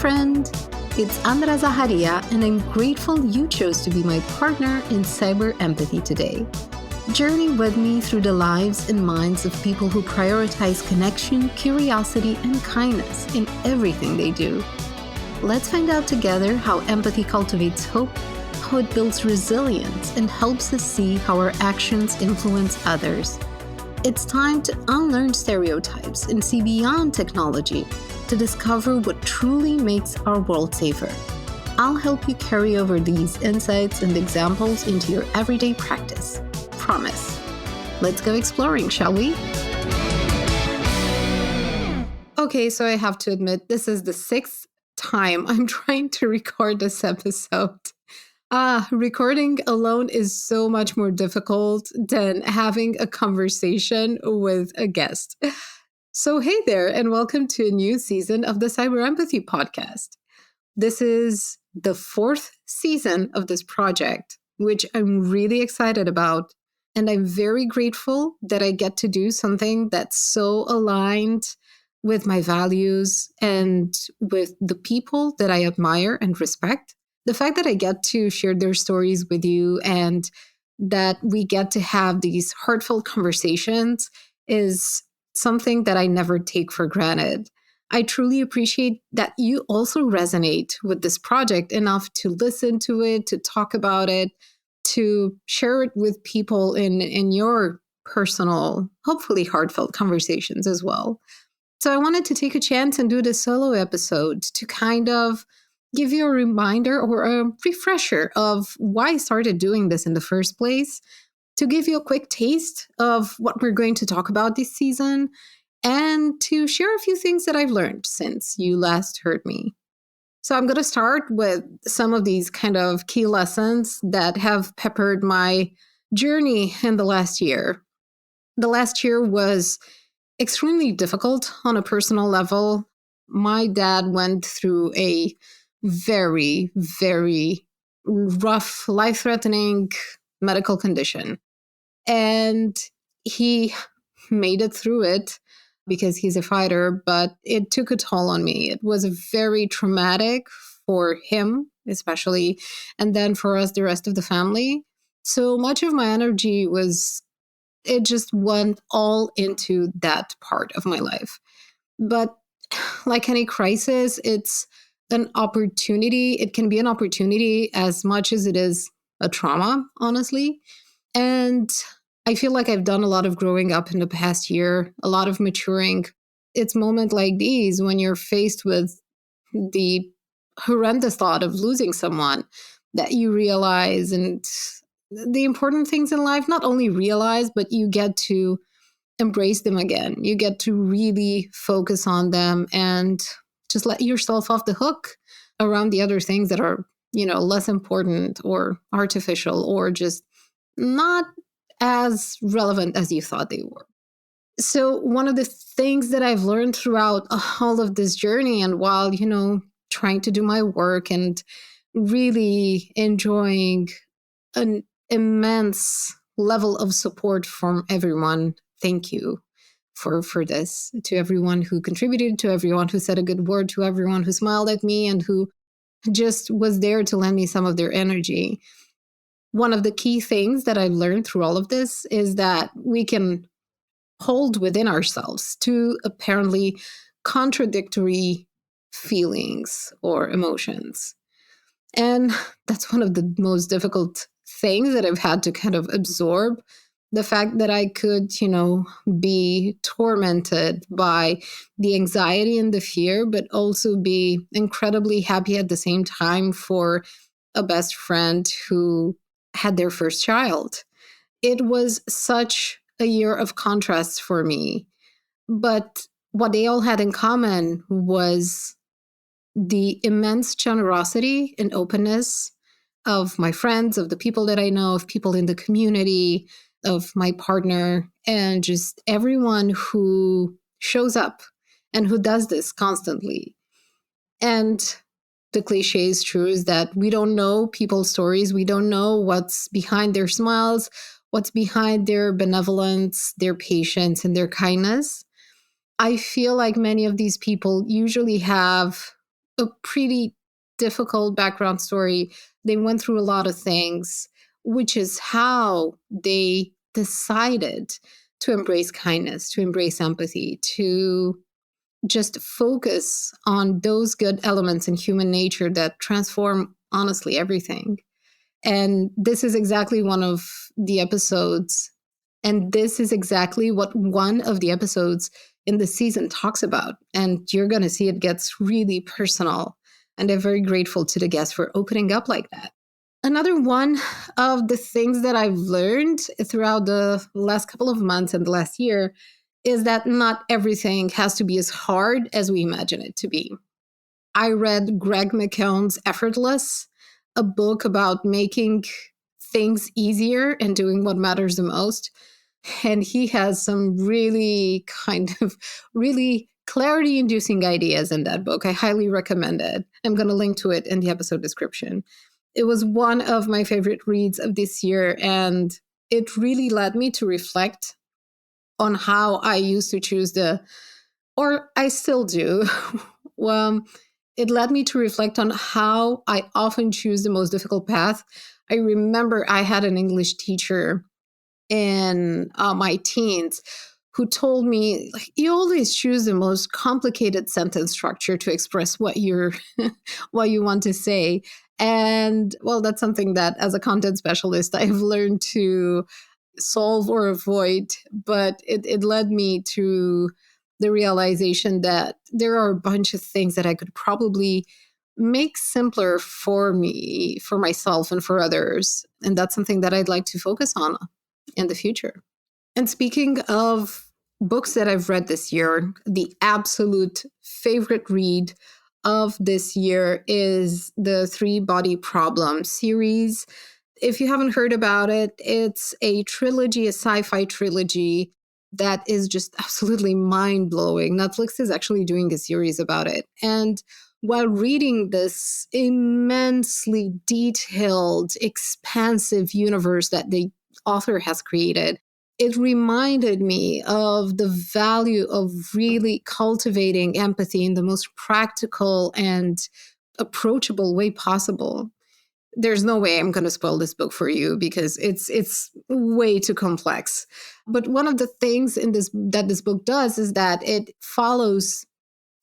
friend. It's Andra Zaharia, and I'm grateful you chose to be my partner in cyber empathy today. Journey with me through the lives and minds of people who prioritize connection, curiosity, and kindness in everything they do. Let's find out together how empathy cultivates hope, how it builds resilience, and helps us see how our actions influence others. It's time to unlearn stereotypes and see beyond technology to discover what truly makes our world safer. I'll help you carry over these insights and examples into your everyday practice. Promise. Let's go exploring, shall we? Okay, so I have to admit, this is the 6th time I'm trying to record this episode. Recording alone is so much more difficult than having a conversation with a guest. So hey there, and welcome to a new season of the Cyber Empathy Podcast. This is the 4th season of this project, which I'm really excited about. And I'm very grateful that I get to do something that's so aligned with my values and with the people that I admire and respect. The fact that I get to share their stories with you and that we get to have these heartfelt conversations is something that I never take for granted. I truly appreciate that you also resonate with this project enough to listen to it, to talk about it, to share it with people in your personal, hopefully heartfelt conversations as well. So I wanted to take a chance and do this solo episode to kind of give you a reminder or a refresher of why I started doing this in the first place, to give you a quick taste of what we're going to talk about this season, and to share a few things that I've learned since you last heard me. So I'm going to start with some of these kind of key lessons that have peppered my journey in the last year. The last year was extremely difficult on a personal level. My dad went through a very, very rough, life-threatening medical condition. And he made it through it because he's a fighter, but it took a toll on me. It was very traumatic for him, especially, and then for us, the rest of the family. So much of my energy it just went all into that part of my life. But like any crisis, it's an opportunity. It can be an opportunity as much as it is a trauma, honestly. And I feel like I've done a lot of growing up in the past year, a lot of maturing. It's moments like these when you're faced with the horrendous thought of losing someone that you realize, and the important things in life, not only realize, but you get to embrace them again. You get to really focus on them and just let yourself off the hook around the other things that are, less important or artificial or just not as relevant as you thought they were. So one of the things that I've learned throughout all of this journey, and while, trying to do my work and really enjoying an immense level of support from everyone, thank you for this, to everyone who contributed, to everyone who said a good word, to everyone who smiled at me and who just was there to lend me some of their energy. One of the key things that I've learned through all of this is that we can hold within ourselves two apparently contradictory feelings or emotions. And that's one of the most difficult things that I've had to kind of absorb. The fact that I could, be tormented by the anxiety and the fear, but also be incredibly happy at the same time for a best friend who had their first child. It was such a year of contrasts for me. But what they all had in common was the immense generosity and openness of my friends, of the people that I know, of people in the community, of my partner, and just everyone who shows up and who does this constantly. And the cliche is true, is that we don't know people's stories. We don't know what's behind their smiles, what's behind their benevolence, their patience, and their kindness. I feel like many of these people usually have a pretty difficult background story. They went through a lot of things, which is how they decided to embrace kindness, to embrace empathy, to just focus on those good elements in human nature that transform, honestly, everything. And this is exactly one of the episodes. And this is exactly what one of the episodes in the season talks about. And you're going to see it gets really personal. And I'm very grateful to the guests for opening up like that. Another one of the things that I've learned throughout the last couple of months and the last year is that not everything has to be as hard as we imagine it to be. I read Greg McKeown's Effortless, a book about making things easier and doing what matters the most. And he has some really really clarity-inducing ideas in that book. I highly recommend it. I'm going to link to it in the episode description. It was one of my favorite reads of this year, and it really led me to reflect on how I used to choose or I still do. It led me to reflect on how I often choose the most difficult path. I remember I had an English teacher in my teens who told me, like, you always choose the most complicated sentence structure to express what what you want to say. And well, that's something that as a content specialist, I've learned to solve or avoid, but it led me to the realization that there are a bunch of things that I could probably make simpler for me, for myself, and for others. And that's something that I'd like to focus on in the future. And speaking of books that I've read this year, the absolute favorite read of this year is the Three Body Problem series. If you haven't heard about it, it's a trilogy, a sci-fi trilogy that is just absolutely mind-blowing. Netflix is actually doing a series about it. And while reading this immensely detailed, expansive universe that the author has created, it reminded me of the value of really cultivating empathy in the most practical and approachable way possible. There's no way I'm going to spoil this book for you because it's way too complex. But one of the things in this book does is that it follows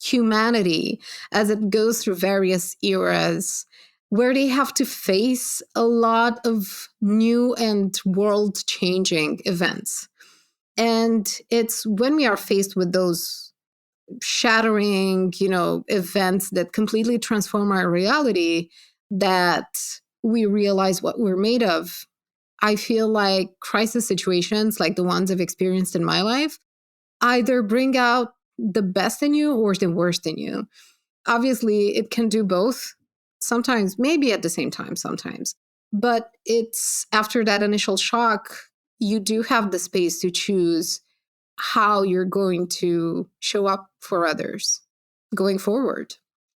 humanity as it goes through various eras where they have to face a lot of new and world-changing events. And it's when we are faced with those shattering, events that completely transform our reality that we realize what we're made of. I feel like crisis situations like the ones I've experienced in my life either bring out the best in you or the worst in you. Obviously, it can do both. Sometimes, maybe at the same time, sometimes. But it's after that initial shock, you do have the space to choose how you're going to show up for others going forward.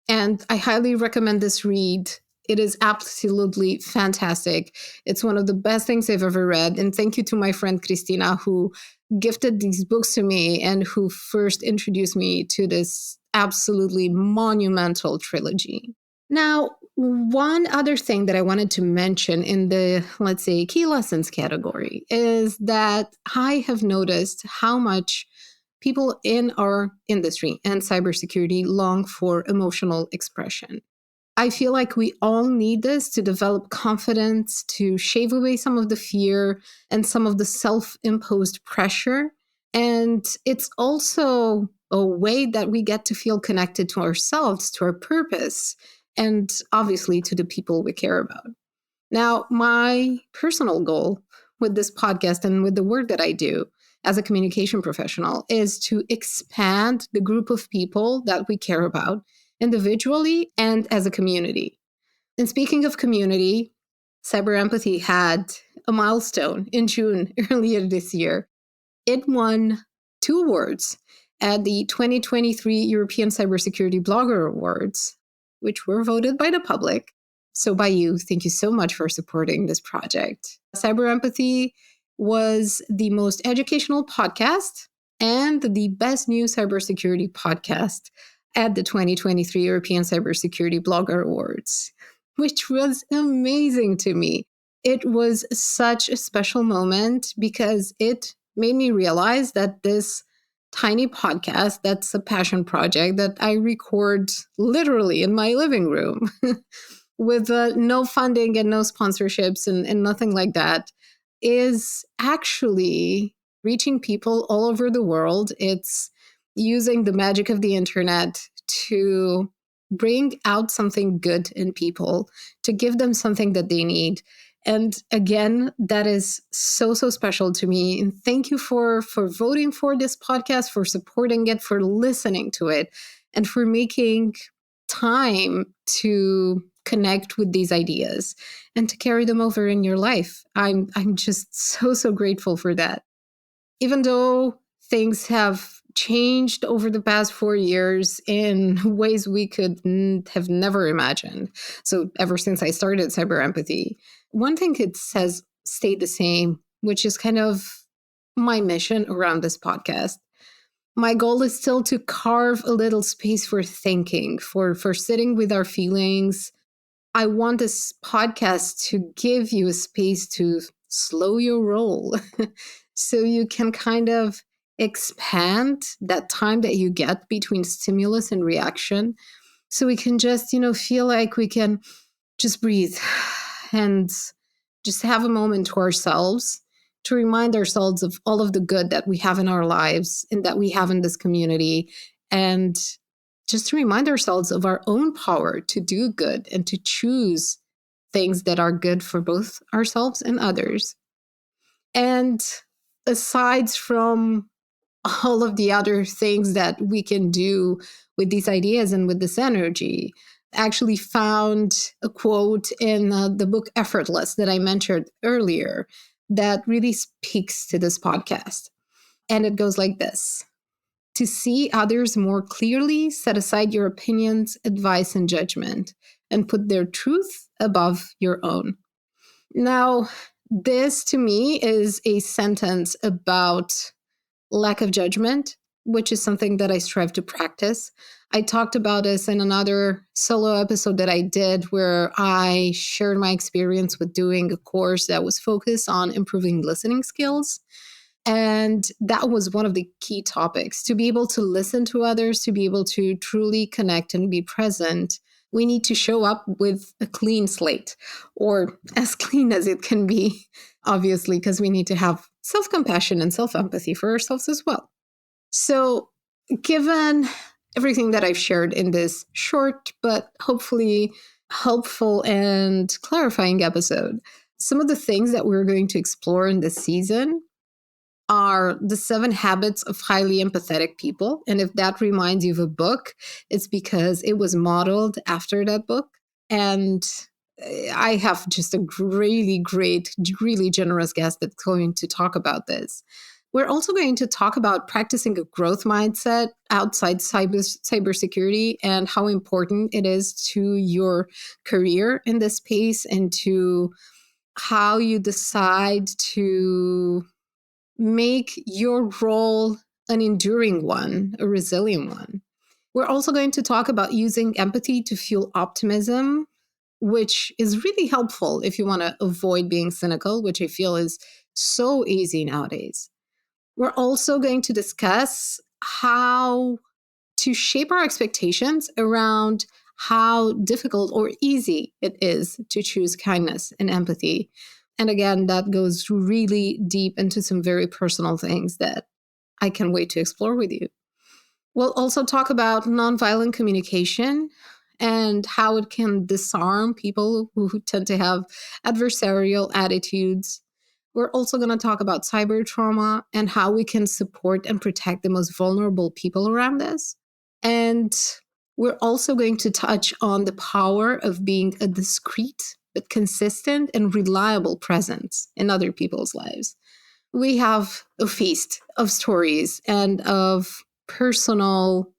And I highly recommend this read. It is absolutely fantastic. It's one of the best things I've ever read. And thank you to my friend Christina, who gifted these books to me and who first introduced me to this absolutely monumental trilogy. Now, one other thing that I wanted to mention in the, let's say, key lessons category is that I have noticed how much people in our industry and cybersecurity long for emotional expression. I feel like we all need this to develop confidence, to shave away some of the fear and some of the self-imposed pressure. And it's also a way that we get to feel connected to ourselves, to our purpose, and obviously to the people we care about. Now, my personal goal with this podcast and with the work that I do as a communication professional is to expand the group of people that we care about individually and as a community. And speaking of community, Cyber Empathy had a milestone in June earlier this year. It won 2 awards at the 2023 European Cybersecurity Blogger Awards, which were voted by the public. So by you, thank you so much for supporting this project. Cyber Empathy was the most educational podcast and the best new cybersecurity podcast at the 2023 European Cybersecurity Blogger Awards, which was amazing to me. It was such a special moment because it made me realize that this tiny podcast, that's a passion project that I record literally in my living room with no funding and no sponsorships and nothing like that, is actually reaching people all over the world. It's using the magic of the internet to bring out something good in people, to give them something that they need. And again, that is so, so special to me. And thank you for voting for this podcast, for supporting it, for listening to it, and for making time to connect with these ideas and to carry them over in your life. I'm just so, so grateful for that. Even though things have changed over the past 4 years in ways we could have never imagined. So ever since I started Cyber Empathy, one thing it says stayed the same, which is kind of my mission around this podcast. My goal is still to carve a little space for thinking, for sitting with our feelings. I want this podcast to give you a space to slow your roll so you can kind of expand that time that you get between stimulus and reaction. So we can just, feel like we can just breathe and just have a moment to ourselves, to remind ourselves of all of the good that we have in our lives and that we have in this community, and just to remind ourselves of our own power to do good and to choose things that are good for both ourselves and others. And aside from all of the other things that we can do with these ideas and with this energy, I actually found a quote in the book Effortless that I mentioned earlier that really speaks to this podcast. And it goes like this: to see others more clearly, set aside your opinions, advice, and judgment, and put their truth above your own. Now, this to me is a sentence about lack of judgment, which is something that I strive to practice. I talked about this in another solo episode that I did where I shared my experience with doing a course that was focused on improving listening skills. And that was one of the key topics. To be able to listen to others, to be able to truly connect and be present, we need to show up with a clean slate, or as clean as it can be, obviously, because we need to have self-compassion and self-empathy for ourselves as well. So given everything that I've shared in this short but hopefully helpful and clarifying episode, some of the things that we're going to explore in this season are the 7 habits of highly empathetic people. And if that reminds you of a book, it's because it was modeled after that book. And I have just a really great, really generous guest that's going to talk about this. We're also going to talk about practicing a growth mindset outside cybersecurity and how important it is to your career in this space, and to how you decide to make your role an enduring one, a resilient one. We're also going to talk about using empathy to fuel optimism, which is really helpful if you want to avoid being cynical, which I feel is so easy nowadays. We're also going to discuss how to shape our expectations around how difficult or easy it is to choose kindness and empathy. And again, that goes really deep into some very personal things that I can't wait to explore with you. We'll also talk about nonviolent communication and how it can disarm people who tend to have adversarial attitudes. We're also going to talk about cyber trauma and how we can support and protect the most vulnerable people around us. And we're also going to touch on the power of being a discreet but consistent and reliable presence in other people's lives. We have a feast of stories and of personal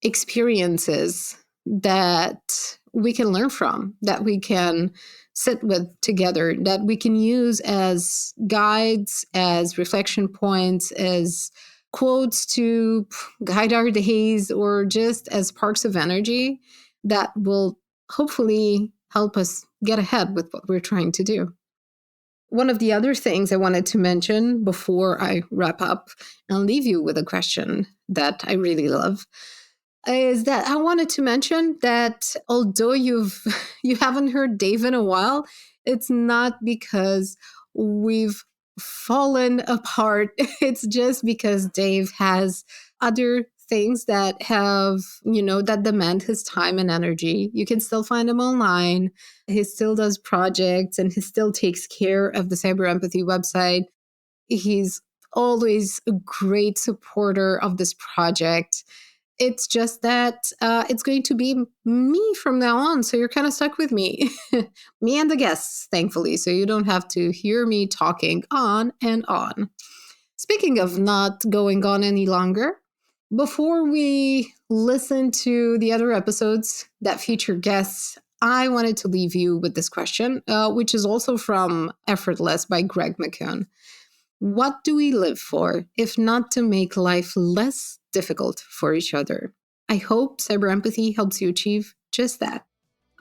experiences that we can learn from, that we can sit with together, that we can use as guides, as reflection points, as quotes to guide our days or just as sparks of energy that will hopefully help us get ahead with what we're trying to do. One of the other things I wanted to mention before I wrap up and leave you with a question that I really love is that I wanted to mention that although you haven't heard Dave in a while, it's not because we've fallen apart. It's just because Dave has other things that that demand his time and energy. You can still find him online. He still does projects and he still takes care of the Cyber Empathy website. He's always a great supporter of this project. It's just that it's going to be me from now on. So you're kind of stuck with me, me and the guests, thankfully. So you don't have to hear me talking on and on. Speaking of not going on any longer, before we listen to the other episodes that feature guests, I wanted to leave you with this question, which is also from Effortless by Greg McKeown. What do we live for, if not to make life less difficult for each other? I hope Cyber Empathy helps you achieve just that.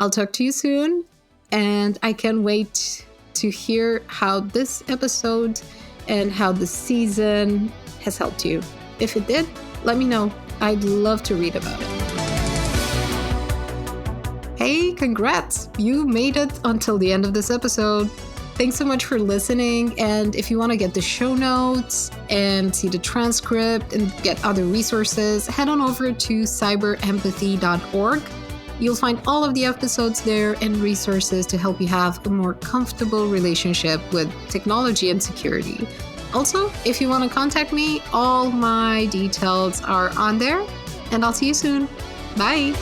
I'll talk to you soon, and I can't wait to hear how this episode and how the season has helped you. If it did, let me know. I'd love to read about it. Hey, congrats! You made it until the end of this episode. Thanks so much for listening. And if you want to get the show notes and see the transcript and get other resources, head on over to cyberempathy.org. You'll find all of the episodes there and resources to help you have a more comfortable relationship with technology and security. Also, if you want to contact me, all my details are on there, and I'll see you soon. Bye.